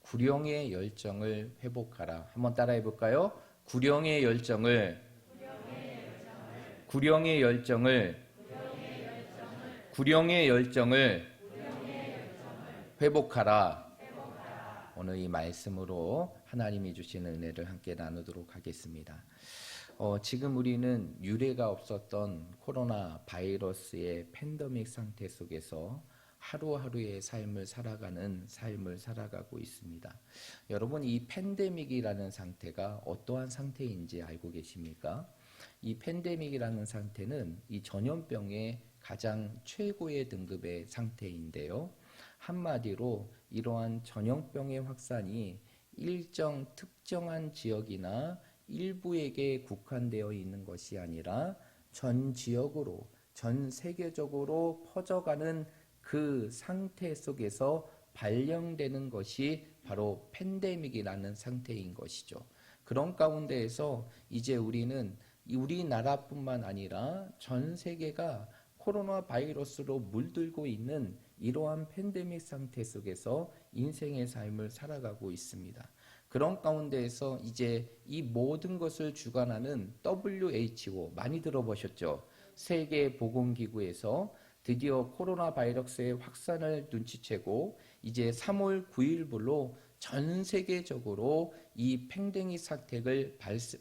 구령의 열정을 회복하라. 한번 따라해 볼까요? 구령의 열정을 회복하라. 오늘 이 말씀으로 하나님이 주시는 은혜를 함께 나누도록 하겠습니다. 지금 우리는 유례가 없었던 코로나 바이러스의 팬데믹 상태 속에서 하루하루의 삶을 살아가고 있습니다. 여러분, 이 팬데믹이라는 상태가 어떠한 상태인지 알고 계십니까? 이 팬데믹이라는 상태는 이 전염병의 가장 최고의 등급의 상태인데요. 한마디로 이러한 전염병의 확산이 일정 특정한 지역이나 일부에게 국한되어 있는 것이 아니라 전 지역으로, 전 세계적으로 퍼져가는 그 상태 속에서 발령되는 것이 바로 팬데믹이라는 상태인 것이죠. 그런 가운데에서 이제 우리는 우리나라뿐만 아니라 전 세계가 코로나 바이러스로 물들고 있는 이러한 팬데믹 상태 속에서 인생의 삶을 살아가고 있습니다. 그런 가운데에서 이제 이 모든 것을 주관하는 WHO, 많이 들어보셨죠? 세계보건기구에서 드디어 코로나 바이러스의 확산을 눈치채고 이제 3월 9일부로 전 세계적으로 이 팬데믹 사태를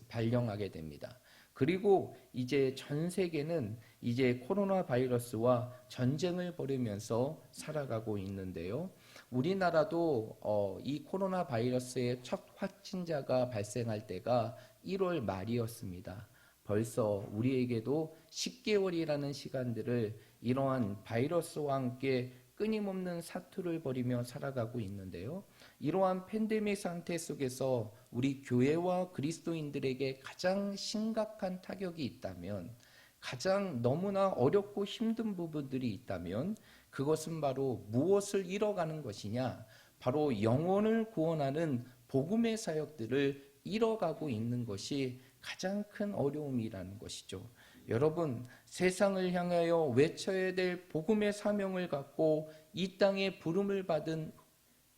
발령하게 됩니다. 그리고 이제 전 세계는 이제 코로나 바이러스와 전쟁을 벌이면서 살아가고 있는데요. 우리나라도 이 코로나 바이러스의 첫 확진자가 발생할 때가 1월 말이었습니다. 벌써 우리에게도 10개월이라는 시간들을 이러한 바이러스와 함께 끊임없는 사투를 벌이며 살아가고 있는데요. 이러한 팬데믹 상태 속에서 우리 교회와 그리스도인들에게 가장 심각한 타격이 있다면, 가장 너무나 어렵고 힘든 부분들이 있다면 그것은 바로 무엇을 잃어가는 것이냐? 바로 영혼을 구원하는 복음의 사역들을 잃어가고 있는 것이 가장 큰 어려움이라는 것이죠. 여러분, 세상을 향하여 외쳐야 될 복음의 사명을 갖고 이 땅에 부름을 받은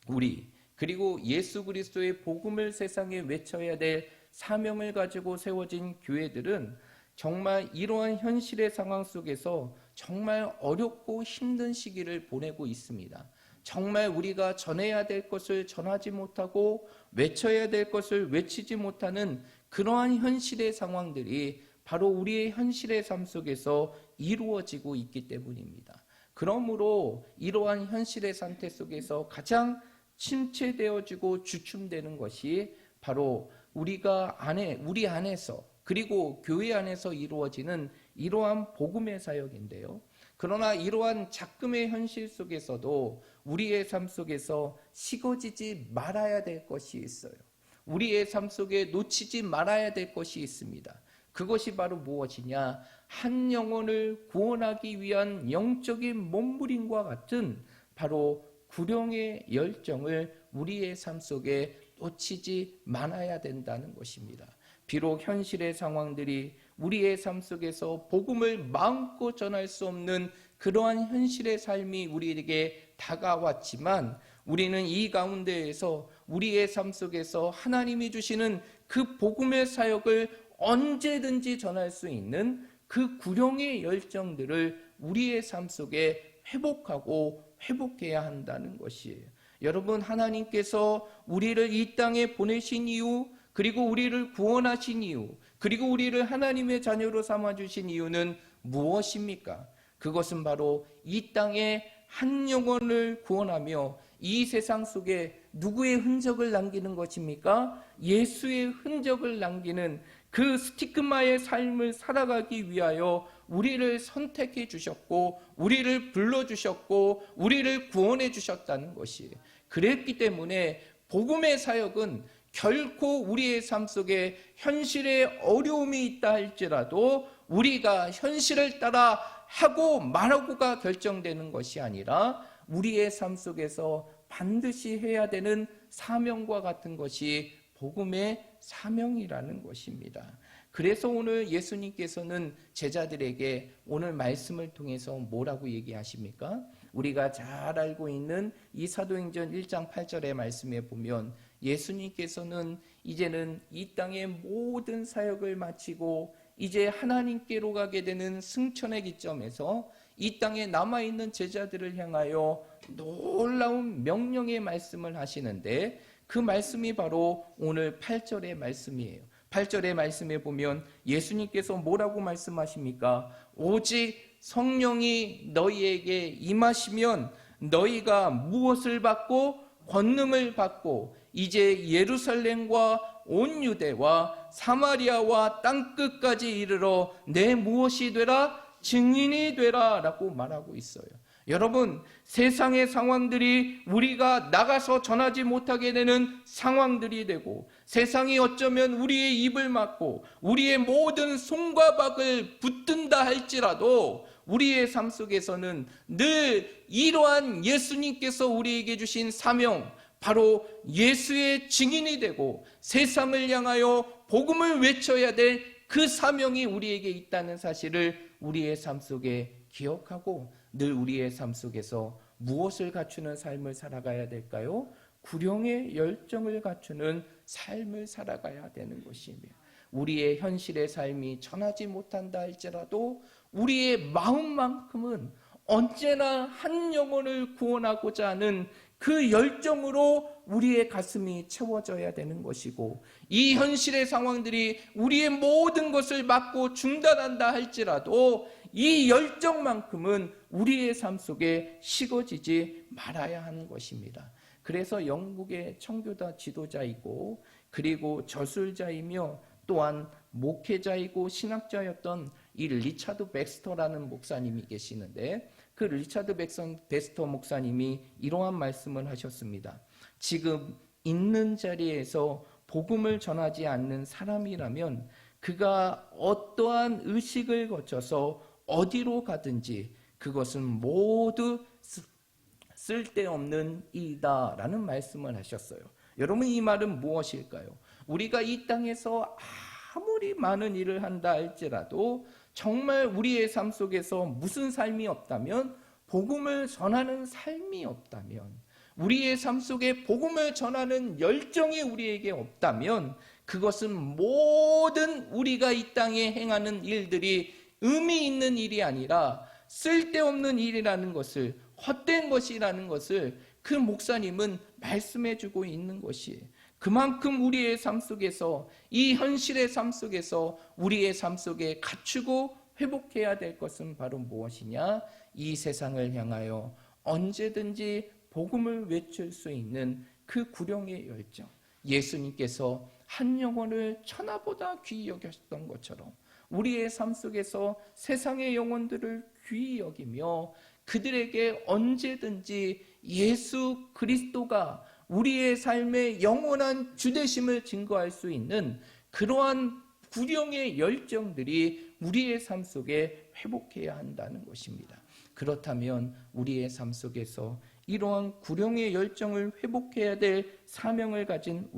우리, 그리고 예수 그리스도의 복음을 세상에 외쳐야 될 사명을 가지고 세워진 교회들은 정말 이러한 현실의 상황 속에서 정말 어렵고 힘든 시기를 보내고 있습니다. 정말 우리가 전해야 될 것을 전하지 못하고 외쳐야 될 것을 외치지 못하는 그러한 현실의 상황들이 바로 우리의 현실의 삶 속에서 이루어지고 있기 때문입니다. 그러므로 이러한 현실의 상태 속에서 가장 침체되어지고 주춤되는 것이 바로 우리 안에서, 그리고 교회 안에서 이루어지는 이러한 복음의 사역인데요. 그러나 이러한 작금의 현실 속에서도 우리의 삶 속에서 식어지지 말아야 될 것이 있어요. 우리의 삶 속에 놓치지 말아야 될 것이 있습니다. 그것이 바로 무엇이냐? 한 영혼을 구원하기 위한 영적인 몸부림과 같은 바로 구령의 열정을 우리의 삶 속에 놓치지 말아야 된다는 것입니다. 비록 현실의 상황들이 우리의 삶 속에서 복음을 마음껏 전할 수 없는 그러한 현실의 삶이 우리에게 다가왔지만 우리는 이 가운데에서 우리의 삶 속에서 하나님이 주시는 그 복음의 사역을 언제든지 전할 수 있는 그 구령의 열정들을 우리의 삶 속에 회복해야 한다는 것이에요. 여러분, 하나님께서 우리를 이 땅에 보내신 이유, 그리고 우리를 구원하신 이유, 그리고 우리를 하나님의 자녀로 삼아주신 이유는 무엇입니까? 그것은 바로 이 땅에 한 영혼을 구원하며 이 세상 속에 누구의 흔적을 남기는 것입니까? 예수의 흔적을 남기는 그 스티그마의 삶을 살아가기 위하여 우리를 선택해 주셨고, 우리를 불러주셨고, 우리를 구원해 주셨다는 것이에요. 그랬기 때문에 복음의 사역은 결코 우리의 삶 속에 현실에 어려움이 있다 할지라도 우리가 현실을 따라 하고 말하고가 결정되는 것이 아니라 우리의 삶 속에서 반드시 해야 되는 사명과 같은 것이 복음의 사명이라는 것입니다. 그래서 오늘 예수님께서는 제자들에게 오늘 말씀을 통해서 뭐라고 얘기하십니까? 우리가 잘 알고 있는 이 사도행전 1장 8절의 말씀에 보면 예수님께서는 이제는 이 땅의 모든 사역을 마치고 이제 하나님께로 가게 되는 승천의 기점에서 이 땅에 남아있는 제자들을 향하여 놀라운 명령의 말씀을 하시는데, 그 말씀이 바로 오늘 8절의 말씀이에요. 8절의 말씀에 보면 예수님께서 뭐라고 말씀하십니까? 오직 성령이 너희에게 임하시면 너희가 무엇을 받고 권능을 받고 이제 예루살렘과 온 유대와 사마리아와 땅끝까지 이르러 내 무엇이 되라? 증인이 되라 라고 말하고 있어요. 여러분, 세상의 상황들이 우리가 나가서 전하지 못하게 되는 상황들이 되고, 세상이 어쩌면 우리의 입을 막고 우리의 모든 손과 박을 붙든다 할지라도 우리의 삶 속에서는 늘 이러한 예수님께서 우리에게 주신 사명, 바로 예수의 증인이 되고 세상을 향하여 복음을 외쳐야 될 그 사명이 우리에게 있다는 사실을 우리의 삶 속에 기억하고 늘 우리의 삶 속에서 무엇을 갖추는 삶을 살아가야 될까요? 구령의 열정을 갖추는 삶을 살아가야 되는 것이며, 우리의 현실의 삶이 전하지 못한다 할지라도 우리의 마음만큼은 언제나 한 영혼을 구원하고자 하는 그 열정으로 우리의 가슴이 채워져야 되는 것이고, 이 현실의 상황들이 우리의 모든 것을 막고 중단한다 할지라도 이 열정만큼은 우리의 삶 속에 식어지지 말아야 하는 것입니다. 그래서 영국의 청교도 지도자이고 그리고 저술자이며 또한 목회자이고 신학자였던 이 리차드 백스터라는 목사님이 계시는데, 그 리차드 백스터 목사님이 이러한 말씀을 하셨습니다. 지금 있는 자리에서 복음을 전하지 않는 사람이라면 그가 어떠한 의식을 거쳐서 어디로 가든지 그것은 모두 쓸데없는 일이다 라는 말씀을 하셨어요. 여러분, 이 말은 무엇일까요? 우리가 이 땅에서 아무리 많은 일을 한다 할지라도 정말 우리의 삶 속에서 무슨 삶이 없다면, 복음을 전하는 삶이 없다면, 우리의 삶 속에 복음을 전하는 열정이 우리에게 없다면 그것은 모든 우리가 이 땅에 행하는 일들이 의미 있는 일이 아니라 쓸데없는 일이라는 것을, 헛된 것이라는 것을 그 목사님은 말씀해 주고 있는 것이에요. 그만큼 우리의 삶 속에서, 이 현실의 삶 속에서 우리의 삶 속에 갖추고 회복해야 될 것은 바로 무엇이냐? 이 세상을 향하여 언제든지 복음을 외칠 수 있는 그 구령의 열정. 예수님께서 한 영혼을 천하보다 귀히 여겼던 것처럼 우리의 삶 속에서 세상의 영혼들을 귀히 여기며 그들에게 언제든지 예수 그리스도가 우리의 삶의 영원한 주되심을 증거할 수 있는 그러한 구령의 열정들이 우리의 삶 속에 회복해야 한다는 것입니다. 그렇다면 우리의 삶 속에서 이러한 구령의 열정을 회복해야 될 사명을 가진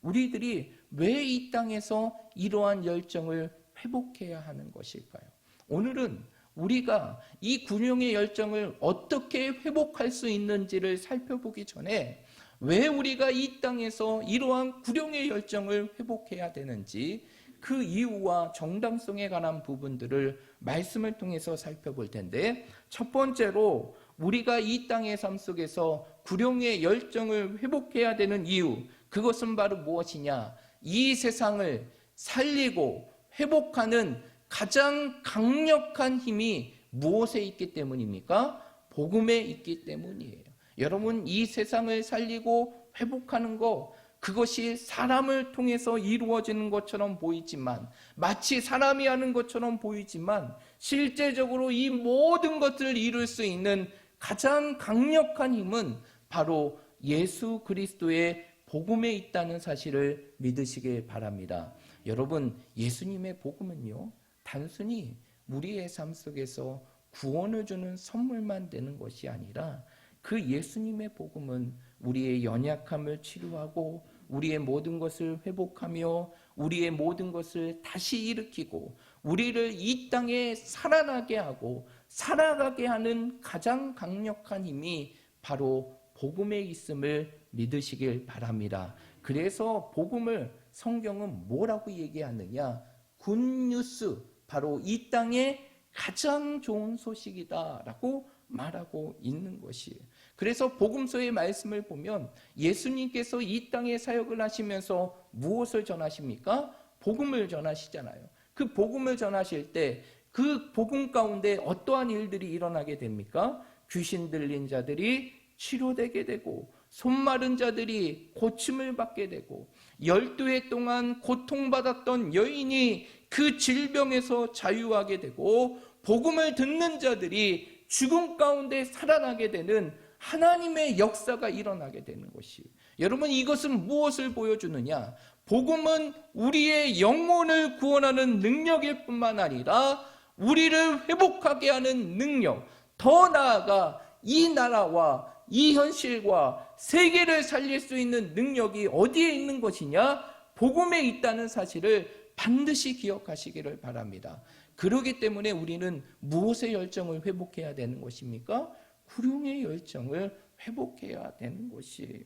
우리들이 왜 이 땅에서 이러한 열정을 회복해야 하는 것일까요? 오늘은 우리가 이 구령의 열정을 어떻게 회복할 수 있는지를 살펴보기 전에 왜 우리가 이 땅에서 이러한 구령의 열정을 회복해야 되는지, 그 이유와 정당성에 관한 부분들을 말씀을 통해서 살펴볼 텐데, 첫 번째로 우리가 이 땅의 삶 속에서 구령의 열정을 회복해야 되는 이유, 그것은 바로 무엇이냐? 이 세상을 살리고 회복하는 가장 강력한 힘이 무엇에 있기 때문입니까? 복음에 있기 때문이에요. 여러분, 이 세상을 살리고 회복하는 것, 그것이 사람을 통해서 이루어지는 것처럼 보이지만, 마치 사람이 하는 것처럼 보이지만 실제적으로 이 모든 것들을 이룰 수 있는 가장 강력한 힘은 바로 예수 그리스도의 복음에 있다는 사실을 믿으시길 바랍니다. 여러분, 예수님의 복음은요, 단순히 우리의 삶 속에서 구원을 주는 선물만 되는 것이 아니라, 그 예수님의 복음은 우리의 연약함을 치료하고 우리의 모든 것을 회복하며 우리의 모든 것을 다시 일으키고 우리를 이 땅에 살아나게 하고 살아가게 하는 가장 강력한 힘이 바로 복음에 있음을 믿으시길 바랍니다. 그래서 복음을 성경은 뭐라고 얘기하느냐? 굿뉴스, 바로 이 땅에 가장 좋은 소식이다라고 말하고 있는 것이에요. 그래서 복음서의 말씀을 보면 예수님께서 이 땅에 사역을 하시면서 무엇을 전하십니까? 복음을 전하시잖아요. 그 복음을 전하실 때 그 복음 가운데 어떠한 일들이 일어나게 됩니까? 귀신 들린 자들이 치료되게 되고, 손 마른 자들이 고침을 받게 되고, 12해 동안 고통받았던 여인이 그 질병에서 자유하게 되고, 복음을 듣는 자들이 죽음 가운데 살아나게 되는 하나님의 역사가 일어나게 되는 것이에요. 여러분, 이것은 무엇을 보여주느냐? 복음은 우리의 영혼을 구원하는 능력일 뿐만 아니라 우리를 회복하게 하는 능력, 더 나아가 이 나라와 이 현실과 세계를 살릴 수 있는 능력이 어디에 있는 것이냐? 복음에 있다는 사실을 반드시 기억하시기를 바랍니다. 그렇기 때문에 우리는 무엇의 열정을 회복해야 되는 것입니까? 구룡의 열정을 회복해야 되는 것이에요.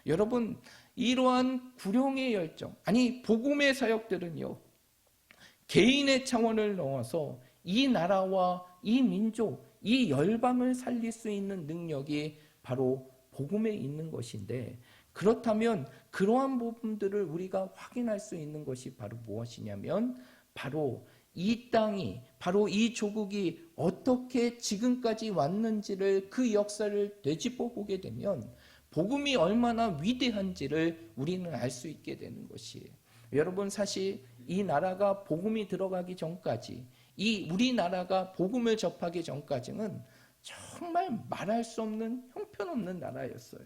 여러분, 이러한 구룡의 열정, 아니 복음의 사역들은요, 개인의 차원을 넘어서 이 나라와 이 민족, 이 열방을 살릴 수 있는 능력이 바로 복음에 있는 것인데, 그렇다면 그러한 부분들을 우리가 확인할 수 있는 것이 바로 무엇이냐면, 바로 이 땅이, 바로 이 조국이 어떻게 지금까지 왔는지를, 그 역사를 되짚어 보게 되면 복음이 얼마나 위대한지를 우리는 알 수 있게 되는 것이에요. 여러분, 사실 이 나라가 복음이 들어가기 전까지, 이 우리나라가 복음을 접하기 전까지는 정말 말할 수 없는 형편없는 나라였어요.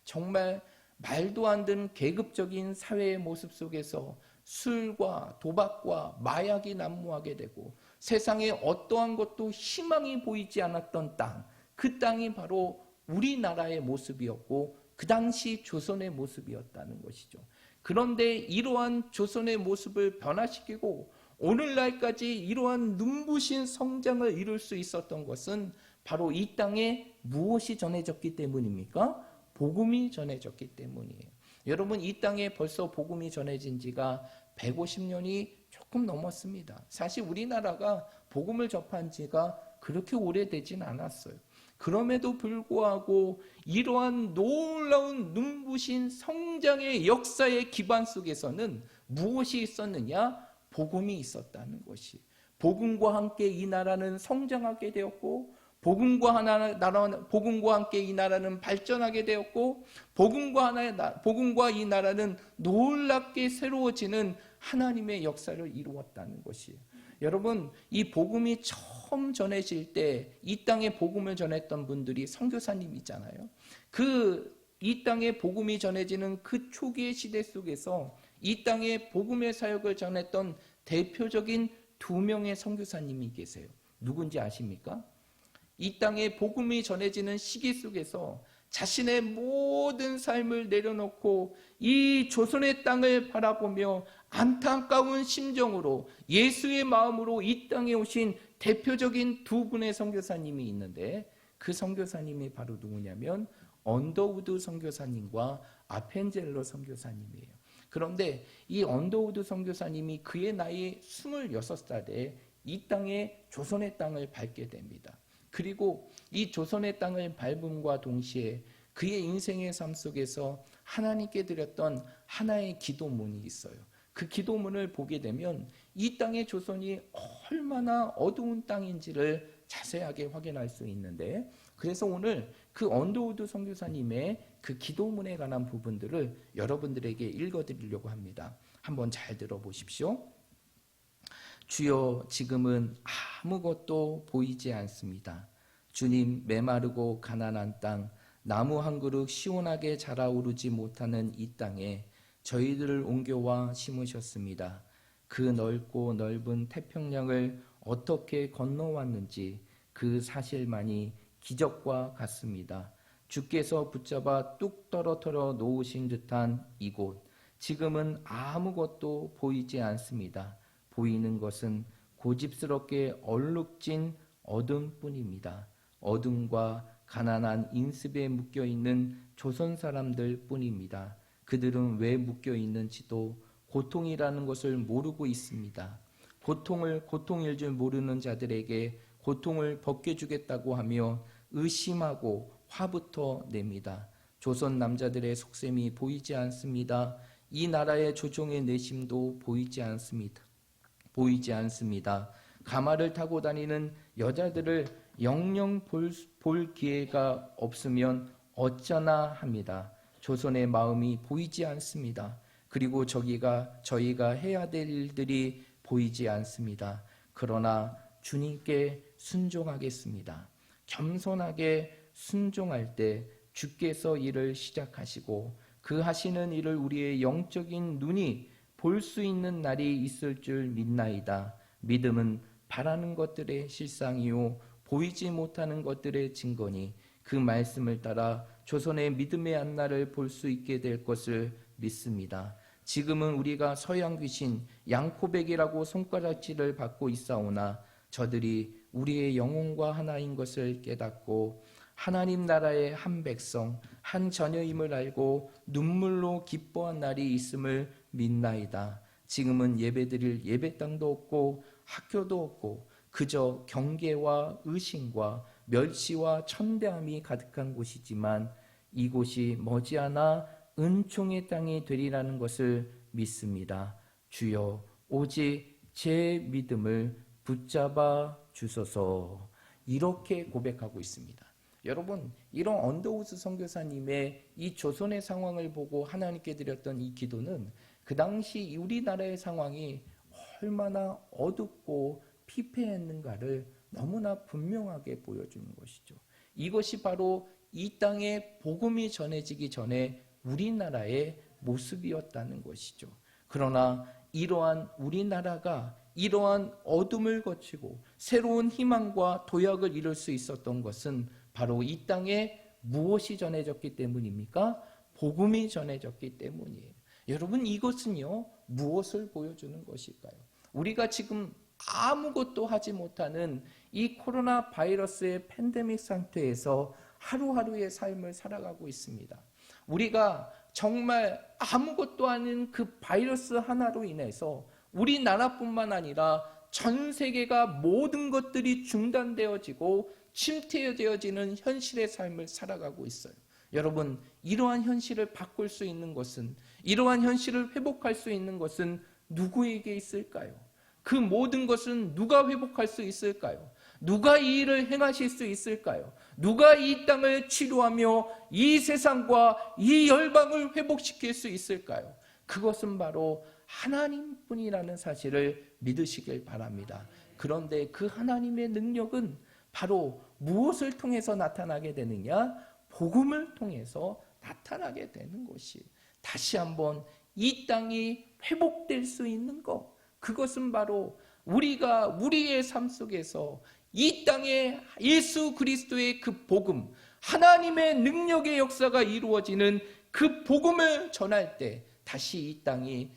정말 말도 안 되는 계급적인 사회의 모습 속에서 술과 도박과 마약이 난무하게 되고, 세상에 어떠한 것도 희망이 보이지 않았던 땅, 그 땅이 바로 우리나라의 모습이었고 그 당시 조선의 모습이었다는 것이죠. 그런데 이러한 조선의 모습을 변화시키고 오늘날까지 이러한 눈부신 성장을 이룰 수 있었던 것은 바로 이 땅에 무엇이 전해졌기 때문입니까? 복음이 전해졌기 때문이에요. 여러분, 이 땅에 벌써 복음이 전해진 지가 150년이 조금 넘었습니다. 사실 우리나라가 복음을 접한 지가 그렇게 오래되진 않았어요. 그럼에도 불구하고 이러한 놀라운 눈부신 성장의 역사의 기반 속에서는 무엇이 있었느냐? 복음이 있었다는 것이. 복음과 함께 이 나라는 성장하게 되었고, 복음과 함께 이 나라는 발전하게 되었고, 복음과 이 나라는 놀랍게 새로워지는 하나님의 역사를 이루었다는 것이에요. 여러분, 이 복음이 처음 전해질 때 이 땅에 복음을 전했던 분들이 선교사님이잖아요. 이 땅에 복음이 전해지는 그 초기의 시대 속에서 이 땅에 복음의 사역을 전했던 대표적인 2명의 선교사님이 계세요. 누군지 아십니까? 이 땅에 복음이 전해지는 시기 속에서 자신의 모든 삶을 내려놓고 이 조선의 땅을 바라보며 안타까운 심정으로 예수의 마음으로 이 땅에 오신 대표적인 2분의 선교사님이 있는데, 그 선교사님이 바로 누구냐면 언더우드 선교사님과 아펜젤러 선교사님이에요. 그런데 이 언더우드 선교사님이 그의 나이 26살에 이 땅에 조선의 땅을 밟게 됩니다. 그리고 이 조선의 땅을 밟음과 동시에 그의 인생의 삶 속에서 하나님께 드렸던 하나의 기도문이 있어요. 그 기도문을 보게 되면 이 땅의 조선이 얼마나 어두운 땅인지를 자세하게 확인할 수 있는데, 그래서 오늘 그 언더우드 선교사님의 그 기도문에 관한 부분들을 여러분들에게 읽어드리려고 합니다. 한번 잘 들어보십시오. 주여, 지금은 아무것도 보이지 않습니다. 주님, 메마르고 가난한 땅, 나무 한 그루 시원하게 자라오르지 못하는 이 땅에 저희들을 옮겨와 심으셨습니다. 그 넓고 넓은 태평양을 어떻게 건너왔는지 그 사실만이 기적과 같습니다. 주께서 붙잡아 뚝 떨어뜨려 놓으신 듯한 이곳, 지금은 아무것도 보이지 않습니다. 보이는 것은 고집스럽게 얼룩진 어둠뿐입니다. 어둠과 가난한 인습에 묶여 있는 조선 사람들 뿐입니다. 그들은 왜 묶여 있는지도 고통이라는 것을 모르고 있습니다. 고통일 줄 모르는 자들에게 고통을 벗겨주겠다고 하며 의심하고 화부터 냅니다. 조선 남자들의 속셈이 보이지 않습니다. 이 나라의 조종의 내심도 보이지 않습니다. 가마를 타고 다니는 여자들을 영영 볼 기회가 없으면 어쩌나 합니다. 조선의 마음이 보이지 않습니다. 그리고 저희가 해야 될 일들이 보이지 않습니다. 그러나 주님께 순종하겠습니다. 겸손하게 순종할 때 주께서 일을 시작하시고 그 하시는 일을 우리의 영적인 눈이 볼 수 있는 날이 있을 줄 믿나이다. 믿음은 바라는 것들의 실상이요 보이지 못하는 것들의 증거니 그 말씀을 따라 조선의 믿음의 앞날을 볼 수 있게 될 것을 믿습니다. 지금은 우리가 서양 귀신 양코백이라고 손가락질을 받고 있사오나 저들이 우리의 영혼과 하나인 것을 깨닫고 하나님 나라의 한 백성, 한 자녀임을 알고 눈물로 기뻐한 날이 있음을 믿나이다. 지금은 예배드릴 예배당도 없고 학교도 없고 그저 경계와 의심과 멸시와 천대함이 가득한 곳이지만 이곳이 머지않아 은총의 땅이 되리라는 것을 믿습니다. 주여 오직 제 믿음을 붙잡아 주소서. 이렇게 고백하고 있습니다. 여러분, 이런 언더우드 선교사님의 이 조선의 상황을 보고 하나님께 드렸던 이 기도는 그 당시 우리나라의 상황이 얼마나 어둡고 피폐했는가를 너무나 분명하게 보여주는 것이죠. 이것이 바로 이 땅에 복음이 전해지기 전에 우리나라의 모습이었다는 것이죠. 그러나 이러한 우리나라가 이러한 어둠을 거치고 새로운 희망과 도약을 이룰 수 있었던 것은 바로 이 땅에 무엇이 전해졌기 때문입니까? 복음이 전해졌기 때문이에요. 여러분, 이것은요 무엇을 보여주는 것일까요? 우리가 지금 아무것도 하지 못하는 이 코로나 바이러스의 팬데믹 상태에서 하루하루의 삶을 살아가고 있습니다. 우리가 정말 아무것도 아닌 그 바이러스 하나로 인해서 우리나라뿐만 아니라 전 세계가 모든 것들이 중단되어지고 침체되어지는 현실의 삶을 살아가고 있어요. 여러분, 이러한 현실을 바꿀 수 있는 것은, 이러한 현실을 회복할 수 있는 것은 누구에게 있을까요? 그 모든 것은 누가 회복할 수 있을까요? 누가 이 일을 행하실 수 있을까요? 누가 이 땅을 치료하며 이 세상과 이 열방을 회복시킬 수 있을까요? 그것은 바로 하나님뿐이라는 사실을 믿으시길 바랍니다. 그런데 그 하나님의 능력은 바로 무엇을 통해서 나타나게 되느냐? 복음을 통해서 나타나게 되는 것이, 다시 한번 이 땅이 회복될 수 있는 것, 그것은 바로 우리가 우리의 삶 속에서 이 땅에 예수 그리스도의 그 복음, 하나님의 능력의 역사가 이루어지는 그 복음을 전할 때 다시 이 땅이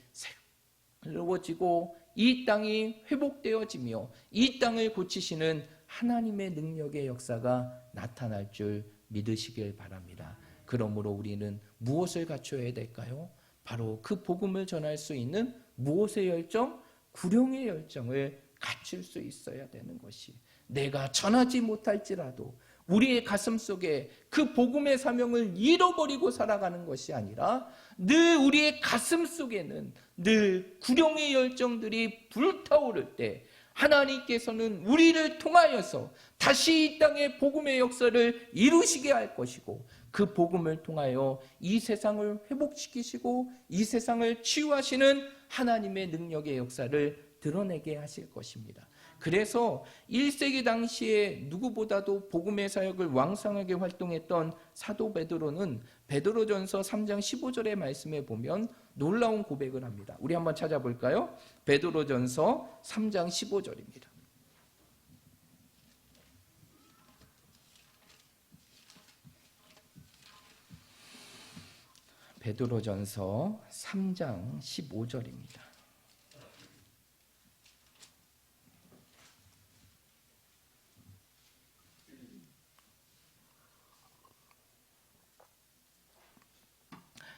새로워지고 이 땅이 회복되어지며 이 땅을 고치시는 하나님의 능력의 역사가 나타날 줄 믿으시길 바랍니다. 그러므로 우리는 무엇을 갖춰야 될까요? 바로 그 복음을 전할 수 있는 무엇의 열정? 구령의 열정을 갖출 수 있어야 되는 것이, 내가 전하지 못할지라도 우리의 가슴 속에 그 복음의 사명을 잃어버리고 살아가는 것이 아니라 늘 우리의 가슴 속에는 늘 구령의 열정들이 불타오를 때 하나님께서는 우리를 통하여서 다시 이 땅에 복음의 역사를 이루시게 할 것이고, 그 복음을 통하여 이 세상을 회복시키시고 이 세상을 치유하시는 하나님의 능력의 역사를 드러내게 하실 것입니다. 그래서 1세기 당시에 누구보다도 복음의 사역을 왕성하게 활동했던 사도 베드로는 베드로전서 3장 15절의 말씀에 보면 놀라운 고백을 합니다. 우리 한번 찾아볼까요? 베드로전서 3장 15절입니다. 베드로전서 3장 15절입니다.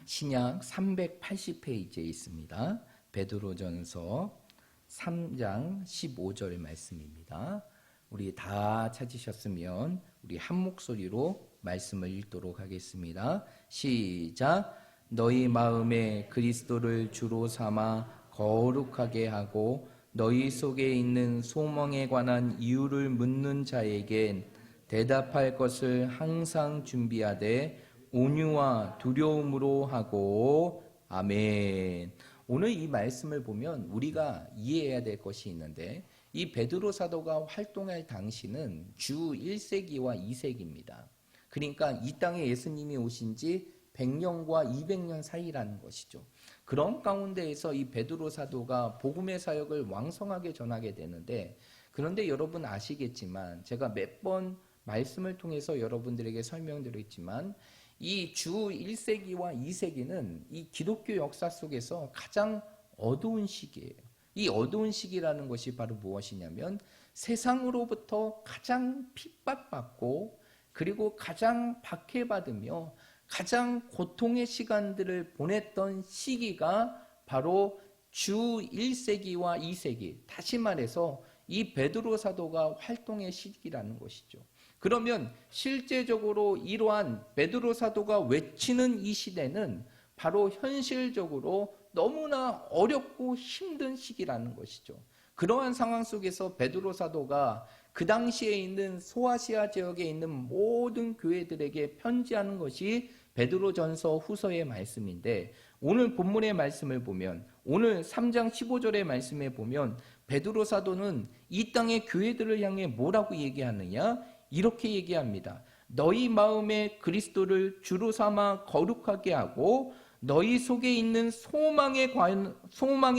신약 380페이지에 있습니다. 베드로전서 3장 15절 말씀입니다. 우리 다 찾으셨으면 우리 한 목소리로 말씀을 읽도록 하겠습니다. 시작. 너희 마음에 그리스도를 주로 삼아 거룩하게 하고 너희 속에 있는 소망에 관한 이유를 묻는 자에겐 대답할 것을 항상 준비하되 온유와 두려움으로 하고. 아멘. 오늘 이 말씀을 보면 우리가 이해해야 될 것이 있는데, 이 베드로 사도가 활동할 당시는 주 1세기와 2세기입니다. 그러니까 이 땅에 예수님이 오신 지 100년과 200년 사이라는 것이죠. 그런 가운데에서 이 베드로 사도가 복음의 사역을 왕성하게 전하게 되는데, 그런데 여러분 아시겠지만 제가 몇 번 말씀을 통해서 여러분들에게 설명드렸지만 이 주 1세기와 2세기는 이 기독교 역사 속에서 가장 어두운 시기예요. 이 어두운 시기라는 것이 바로 무엇이냐면 세상으로부터 가장 핍박받고 그리고 가장 박해받으며 가장 고통의 시간들을 보냈던 시기가 바로 주 1세기와 2세기, 다시 말해서 이 베드로 사도가 활동의 시기라는 것이죠. 그러면 실제적으로 이러한 베드로 사도가 외치는 이 시대는 바로 현실적으로 너무나 어렵고 힘든 시기라는 것이죠. 그러한 상황 속에서 베드로 사도가 그 당시에 있는 소아시아 지역에 있는 모든 교회들에게 편지하는 것이 베드로전서 후서의 말씀인데, 오늘 본문의 말씀을 보면, 오늘 3장 15절의 말씀에 보면 베드로 사도는 이 땅의 교회들을 향해 뭐라고 얘기하느냐? 이렇게 얘기합니다. 너희 마음에 그리스도를 주로 삼아 거룩하게 하고 너희 속에 있는 소망에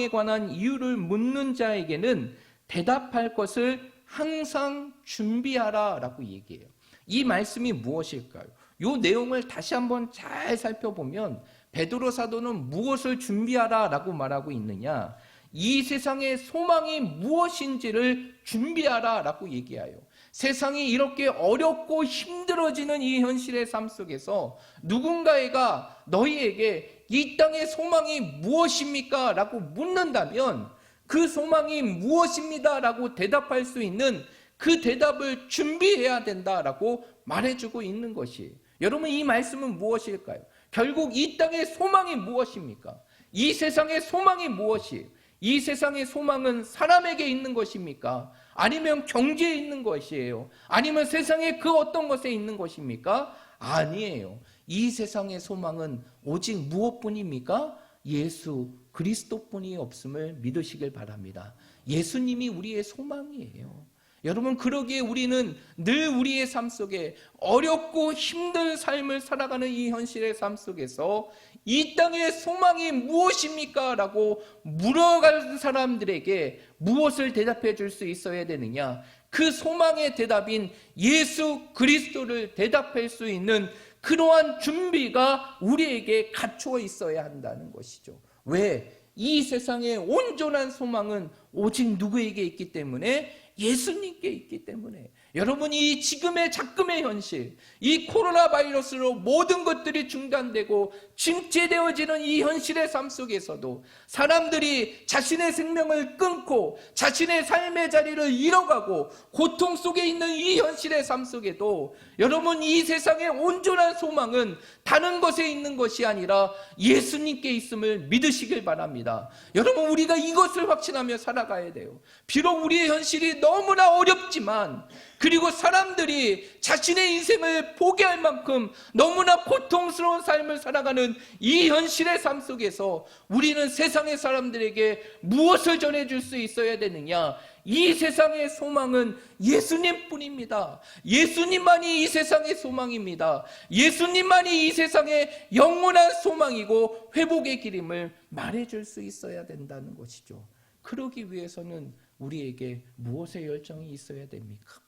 관한 이유를 묻는 자에게는 대답할 것을 항상 준비하라 라고 얘기해요. 이 말씀이 무엇일까요? 이 내용을 다시 한번 잘 살펴보면 베드로 사도는 무엇을 준비하라 라고 말하고 있느냐? 이 세상의 소망이 무엇인지를 준비하라 라고 얘기해요. 세상이 이렇게 어렵고 힘들어지는 이 현실의 삶 속에서 누군가가 너희에게 이 땅의 소망이 무엇입니까? 라고 묻는다면 그 소망이 무엇입니다? 라고 대답할 수 있는 그 대답을 준비해야 된다라고 말해주고 있는 것이에요. 여러분, 이 말씀은 무엇일까요? 결국 이 땅의 소망이 무엇입니까? 이 세상의 소망이 무엇이에요? 이 세상의 소망은 사람에게 있는 것입니까? 아니면 경제에 있는 것이에요? 아니면 세상의 그 어떤 것에 있는 것입니까? 아니에요. 이 세상의 소망은 오직 무엇뿐입니까? 예수 그리스도뿐이 없음을 믿으시길 바랍니다. 예수님이 우리의 소망이에요. 여러분, 그러기에 우리는 늘 우리의 삶 속에 어렵고 힘든 삶을 살아가는 이 현실의 삶 속에서 이 땅의 소망이 무엇입니까? 라고 물어갈 사람들에게 무엇을 대답해 줄 수 있어야 되느냐? 그 소망의 대답인 예수 그리스도를 대답할 수 있는 그러한 준비가 우리에게 갖추어 있어야 한다는 것이죠. 왜? 이 세상의 온전한 소망은 오직 누구에게 있기 때문에? 예수님께 있기 때문에. 여러분이 지금의 작금의 현실, 이 코로나 바이러스로 모든 것들이 중단되고 침체되어지는 이 현실의 삶 속에서도 사람들이 자신의 생명을 끊고 자신의 삶의 자리를 잃어가고 고통 속에 있는 이 현실의 삶 속에도 여러분, 이 세상의 온전한 소망은 다른 것에 있는 것이 아니라 예수님께 있음을 믿으시길 바랍니다. 여러분, 우리가 이것을 확신하며 살아가야 돼요. 비록 우리의 현실이 너무나 어렵지만, 그리고 사람들이 자신의 인생을 포기할 만큼 너무나 고통스러운 삶을 살아가는 이 현실의 삶 속에서 우리는 세상의 사람들에게 무엇을 전해줄 수 있어야 되느냐? 이 세상의 소망은 예수님뿐입니다. 예수님만이 이 세상의 소망입니다. 예수님만이 이 세상의 영원한 소망이고 회복의 길임을 말해줄 수 있어야 된다는 것이죠. 그러기 위해서는 우리에게 무엇의 열정이 있어야 됩니까?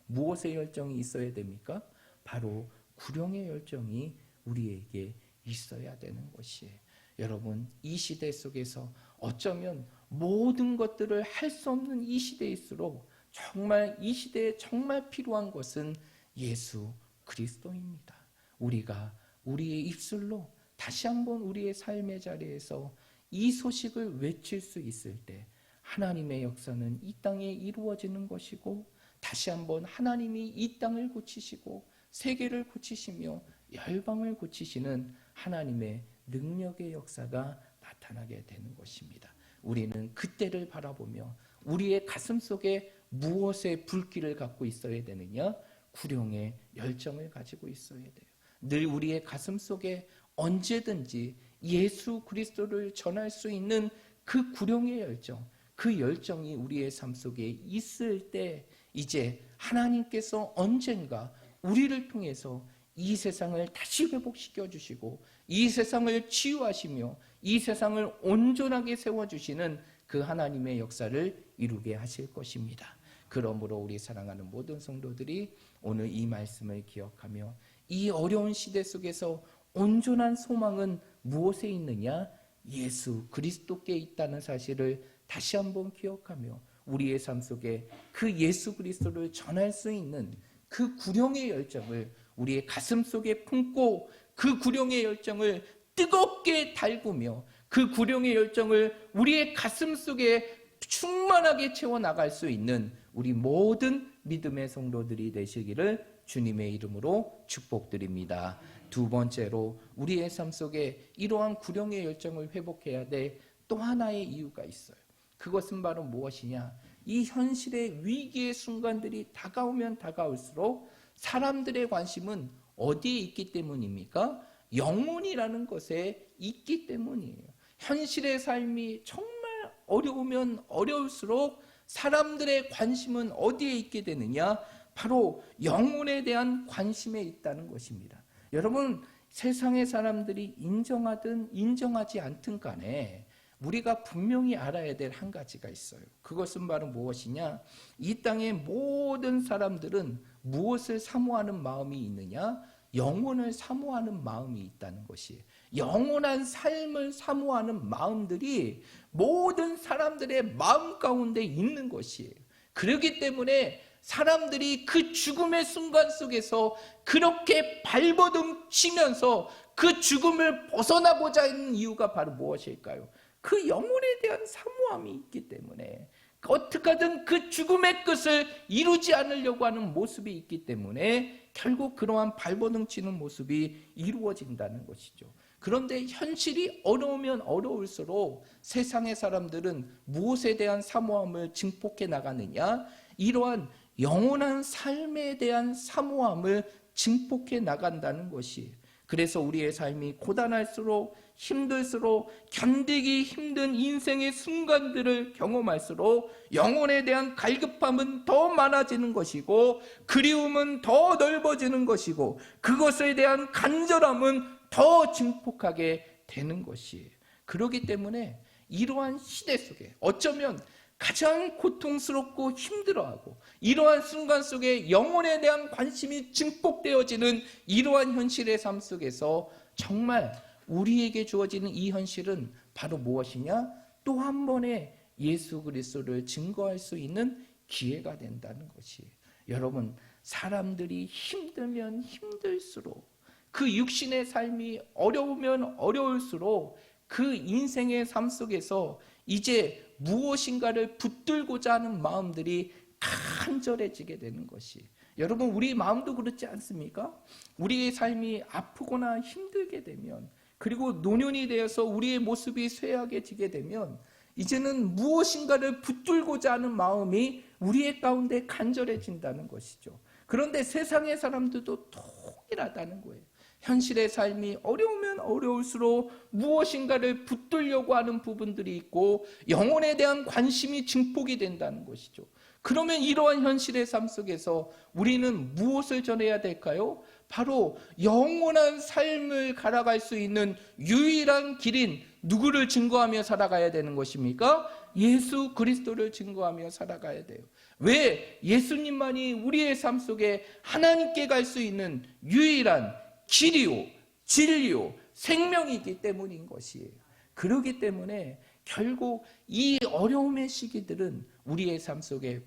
무엇의 열정이 있어야 됩니까? 바로 구령의 열정이 우리에게 있어야 되는 것이에요. 여러분, 이 시대 속에서 어쩌면 모든 것들을 할 수 없는 이 시대일수록 정말 이 시대에 정말 필요한 것은 예수 그리스도입니다. 우리가 우리의 입술로 다시 한번 우리의 삶의 자리에서 이 소식을 외칠 수 있을 때 하나님의 역사는 이 땅에 이루어지는 것이고, 다시 한번 하나님이 이 땅을 고치시고 세계를 고치시며 열방을 고치시는 하나님의 능력의 역사가 나타나게 되는 것입니다. 우리는 그때를 바라보며 우리의 가슴 속에 무엇의 불길을 갖고 있어야 되느냐? 구령의 열정을 가지고 있어야 돼요. 늘 우리의 가슴 속에 언제든지 예수 그리스도를 전할 수 있는 그 구령의 열정, 그 열정이 우리의 삶 속에 있을 때 이제 하나님께서 언젠가 우리를 통해서 이 세상을 다시 회복시켜 주시고 이 세상을 치유하시며 이 세상을 온전하게 세워주시는 그 하나님의 역사를 이루게 하실 것입니다. 그러므로 우리 사랑하는 모든 성도들이 오늘 이 말씀을 기억하며 이 어려운 시대 속에서 온전한 소망은 무엇에 있느냐? 예수 그리스도께 있다는 사실을 다시 한번 기억하며 우리의 삶 속에 그 예수 그리스도를 전할 수 있는 그 구령의 열정을 우리의 가슴 속에 품고 그 구령의 열정을 뜨겁게 달구며 그 구령의 열정을 우리의 가슴 속에 충만하게 채워나갈 수 있는 우리 모든 믿음의 성도들이 되시기를 주님의 이름으로 축복드립니다. 두 번째로 우리의 삶 속에 이러한 구령의 열정을 회복해야 될 또 하나의 이유가 있어요. 그것은 바로 무엇이냐? 이 현실의 위기의 순간들이 다가오면 다가올수록 사람들의 관심은 어디에 있기 때문입니까? 영혼이라는 것에 있기 때문이에요. 현실의 삶이 정말 어려우면 어려울수록 사람들의 관심은 어디에 있게 되느냐? 바로 영혼에 대한 관심에 있다는 것입니다. 여러분, 세상의 사람들이 인정하든 인정하지 않든 간에 우리가 분명히 알아야 될 한 가지가 있어요. 그것은 바로 무엇이냐? 이 땅의 모든 사람들은 무엇을 사모하는 마음이 있느냐? 영혼을 사모하는 마음이 있다는 것이에요. 영원한 삶을 사모하는 마음들이 모든 사람들의 마음 가운데 있는 것이에요. 그렇기 때문에 사람들이 그 죽음의 순간 속에서 그렇게 발버둥 치면서 그 죽음을 벗어나고자 하는 이유가 바로 무엇일까요? 그 영혼에 대한 사모함이 있기 때문에 어떻게든 그 죽음의 끝을 이루지 않으려고 하는 모습이 있기 때문에 결국 그러한 발버둥 치는 모습이 이루어진다는 것이죠. 그런데 현실이 어려우면 어려울수록 세상의 사람들은 무엇에 대한 사모함을 증폭해 나가느냐? 이러한 영원한 삶에 대한 사모함을 증폭해 나간다는 것이에요. 그래서 우리의 삶이 고단할수록 힘들수록 견디기 힘든 인생의 순간들을 경험할수록 영혼에 대한 갈급함은 더 많아지는 것이고 그리움은 더 넓어지는 것이고 그것에 대한 간절함은 더 증폭하게 되는 것이에요. 그렇기 때문에 이러한 시대 속에 어쩌면 가장 고통스럽고 힘들어하고 이러한 순간 속에 영혼에 대한 관심이 증폭되어지는 이러한 현실의 삶 속에서 정말 우리에게 주어지는 이 현실은 바로 무엇이냐? 또 한 번의 예수 그리스도를 증거할 수 있는 기회가 된다는 것이에요. 여러분, 사람들이 힘들면 힘들수록 그 육신의 삶이 어려우면 어려울수록 그 인생의 삶 속에서 이제 무엇인가를 붙들고자 하는 마음들이 간절해지게 되는 것이 여러분 우리 마음도 그렇지 않습니까? 우리의 삶이 아프거나 힘들게 되면 그리고 노년이 되어서 우리의 모습이 쇠약해지게 되면 이제는 무엇인가를 붙들고자 하는 마음이 우리의 가운데 간절해진다는 것이죠. 그런데 세상의 사람들도 동일하다는 거예요. 현실의 삶이 어려우면 어려울수록 무엇인가를 붙들려고 하는 부분들이 있고 영혼에 대한 관심이 증폭이 된다는 것이죠. 그러면 이러한 현실의 삶 속에서 우리는 무엇을 전해야 될까요? 바로 영원한 삶을 살아갈 수 있는 유일한 길인 누구를 증거하며 살아가야 되는 것입니까? 예수 그리스도를 증거하며 살아가야 돼요. 왜? 예수님만이 우리의 삶 속에 하나님께 갈 수 있는 유일한 길이요, 진리요, 생명이기 때문인 것이에요. 그렇기 때문에 결국 이 어려움의 시기들은 우리의 삶 속에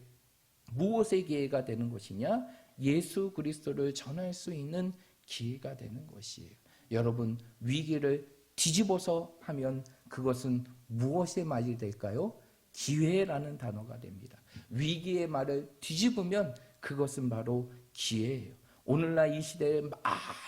무엇의 기회가 되는 것이냐? 예수 그리스도를 전할 수 있는 기회가 되는 것이에요. 여러분, 위기를 뒤집어서 하면 그것은 무엇의 말이 될까요? 기회라는 단어가 됩니다. 위기의 말을 뒤집으면 그것은 바로 기회예요. 오늘날 이 시대에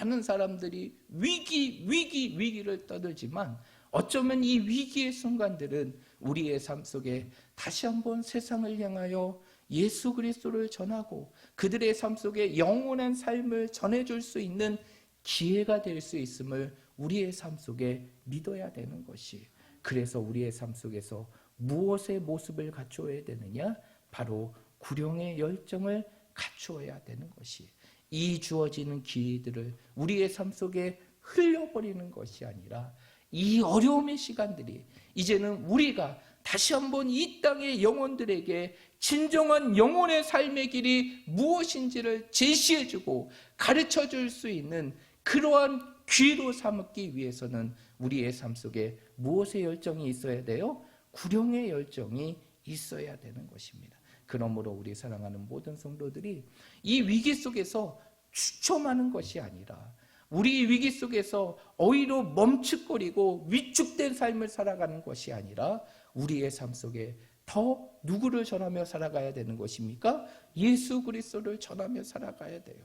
많은 사람들이 위기를 떠들지만 어쩌면 이 위기의 순간들은 우리의 삶 속에 다시 한번 세상을 향하여 예수 그리스도를 전하고 그들의 삶 속에 영원한 삶을 전해줄 수 있는 기회가 될 수 있음을 우리의 삶 속에 믿어야 되는 것이, 그래서 우리의 삶 속에서 무엇의 모습을 갖추어야 되느냐? 바로 구령의 열정을 갖추어야 되는 것이, 이 주어지는 기회들을 우리의 삶 속에 흘려버리는 것이 아니라 이 어려움의 시간들이 이제는 우리가 다시 한번 이 땅의 영혼들에게 진정한 영혼의 삶의 길이 무엇인지를 제시해주고 가르쳐줄 수 있는 그러한 기회로 삼기 위해서는 우리의 삶 속에 무엇의 열정이 있어야 돼요? 구령의 열정이 있어야 되는 것입니다. 그러므로 우리 사랑하는 모든 성도들이 이 위기 속에서 주춤하는 것이 아니라 우리 위기 속에서 오히려 멈칫거리고 위축된 삶을 살아가는 것이 아니라 우리의 삶 속에 더 누구를 전하며 살아가야 되는 것입니까? 예수 그리스도를 전하며 살아가야 돼요.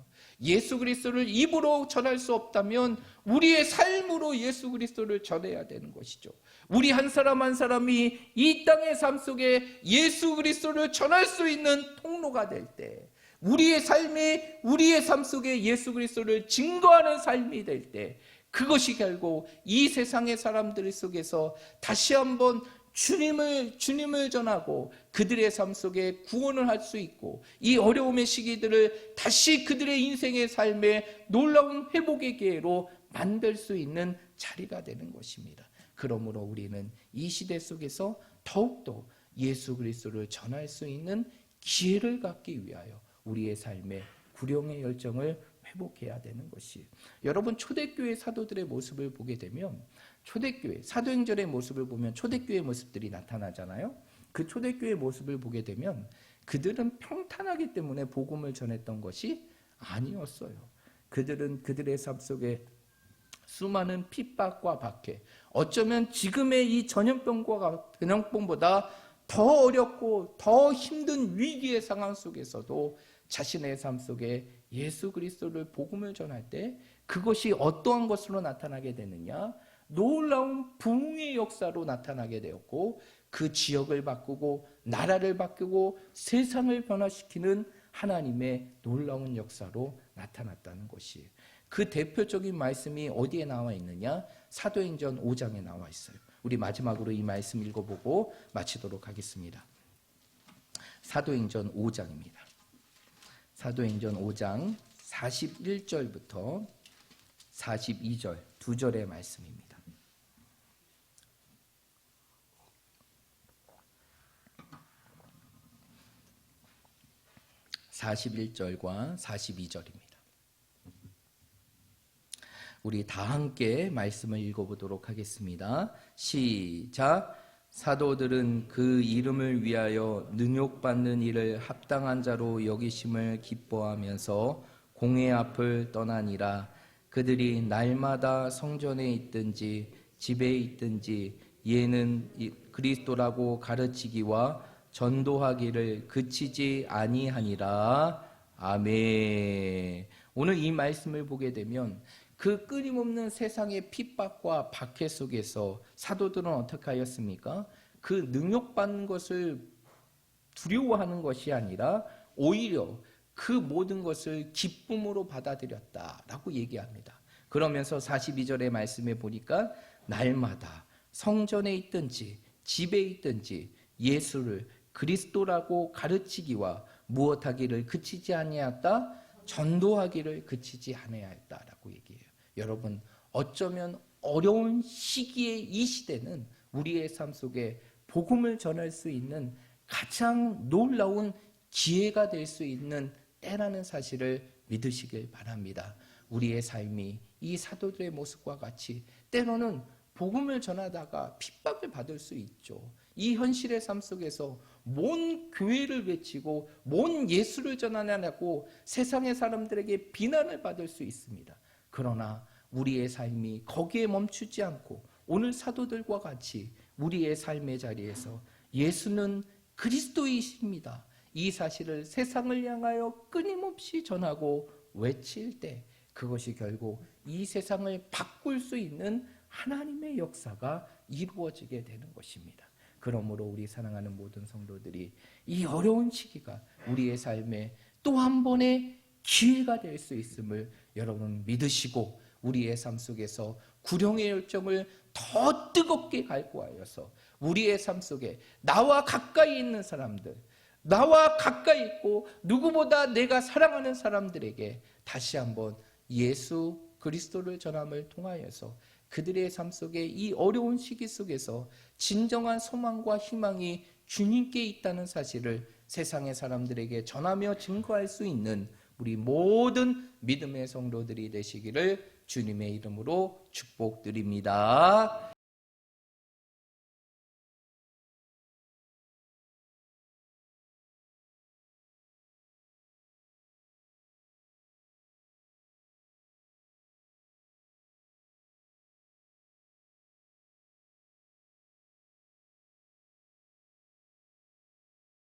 예수 그리스도를 입으로 전할 수 없다면 우리의 삶으로 예수 그리스도를 전해야 되는 것이죠. 우리 한 사람 한 사람이 이 땅의 삶 속에 예수 그리스도를 전할 수 있는 통로가 될 때, 우리의 삶이 우리의 삶 속에 예수 그리스도를 증거하는 삶이 될 때, 그것이 결국 이 세상의 사람들 속에서 다시 한번 주님을 전하고 그들의 삶 속에 구원을 할 수 있고 이 어려움의 시기들을 다시 그들의 인생의 삶에 놀라운 회복의 기회로 만들 수 있는 자리가 되는 것입니다. 그러므로 우리는 이 시대 속에서 더욱더 예수 그리스도를 전할 수 있는 기회를 갖기 위하여 우리의 삶에 구령의 열정을 회복해야 되는 것이, 여러분 초대교회 사도들의 모습을 보게 되면 초대교회 사도행전의 모습을 보면 초대교회 모습들이 나타나잖아요. 그 초대교회 모습을 보게 되면 그들은 평탄하기 때문에 복음을 전했던 것이 아니었어요. 그들은 그들의 삶 속에 수많은 핍박과 박해, 어쩌면 지금의 이 전염병보다 더 어렵고 더 힘든 위기의 상황 속에서도 자신의 삶 속에 예수 그리스도를 복음을 전할 때 그것이 어떠한 것으로 나타나게 되느냐? 놀라운 부흥의 역사로 나타나게 되었고 그 지역을 바꾸고 나라를 바꾸고 세상을 변화시키는 하나님의 놀라운 역사로 나타났다는 것이, 그 대표적인 말씀이 어디에 나와 있느냐? 사도행전 5장에 나와 있어요. 우리 마지막으로 이 말씀 읽어보고 마치도록 하겠습니다. 사도행전 5장입니다. 사도행전 5장 41절부터 42절 두 절의 말씀입니다. 41절과 42절입니다. 우리 다 함께 말씀을 읽어보도록 하겠습니다. 시작. 사도들은 그 이름을 위하여 능욕받는 일을 합당한 자로 여기심을 기뻐하면서 공회 앞을 떠나니라. 그들이 날마다 성전에 있든지 집에 있든지 예는 그리스도라고 가르치기와 전도하기를 그치지 아니하니라. 아멘. 오늘 이 말씀을 보게 되면 그 끊임없는 세상의 핍박과 박해 속에서 사도들은 어떻게 하였습니까? 그 능욕받는 것을 두려워하는 것이 아니라 오히려 그 모든 것을 기쁨으로 받아들였다라고 얘기합니다. 그러면서 42절의 말씀에 보니까 날마다 성전에 있든지 집에 있든지 예수를 그리스도라고 가르치기와 무엇하기를 그치지 아니하였다, 전도하기를 그치지 아니하였다라고 얘기해요. 여러분, 어쩌면 어려운 시기의 이 시대는 우리의 삶 속에 복음을 전할 수 있는 가장 놀라운 기회가 될 수 있는 때라는 사실을 믿으시길 바랍니다. 우리의 삶이 이 사도들의 모습과 같이 때로는 복음을 전하다가 핍박을 받을 수 있죠. 이 현실의 삶 속에서 뭔 교회를 외치고 뭔 예수를 전하냐고 세상의 사람들에게 비난을 받을 수 있습니다. 그러나 우리의 삶이 거기에 멈추지 않고 오늘 사도들과 같이 우리의 삶의 자리에서 예수는 그리스도이십니다, 이 사실을 세상을 향하여 끊임없이 전하고 외칠 때 그것이 결국 이 세상을 바꿀 수 있는 하나님의 역사가 이루어지게 되는 것입니다. 그러므로 우리 사랑하는 모든 성도들이 이 어려운 시기가 우리의 삶에 또 한 번의 기회가 될 수 있음을 여러분 믿으시고 우리의 삶 속에서 구령의 열정을 더 뜨겁게 갈구하여서 우리의 삶 속에 나와 가까이 있는 사람들, 나와 가까이 있고 누구보다 내가 사랑하는 사람들에게 다시 한번 예수 그리스도를 전함을 통하여서 그들의 삶 속에 이 어려운 시기 속에서 진정한 소망과 희망이 주님께 있다는 사실을 세상의 사람들에게 전하며 증거할 수 있는 우리 모든 믿음의 성도들이 되시기를 주님의 이름으로 축복드립니다.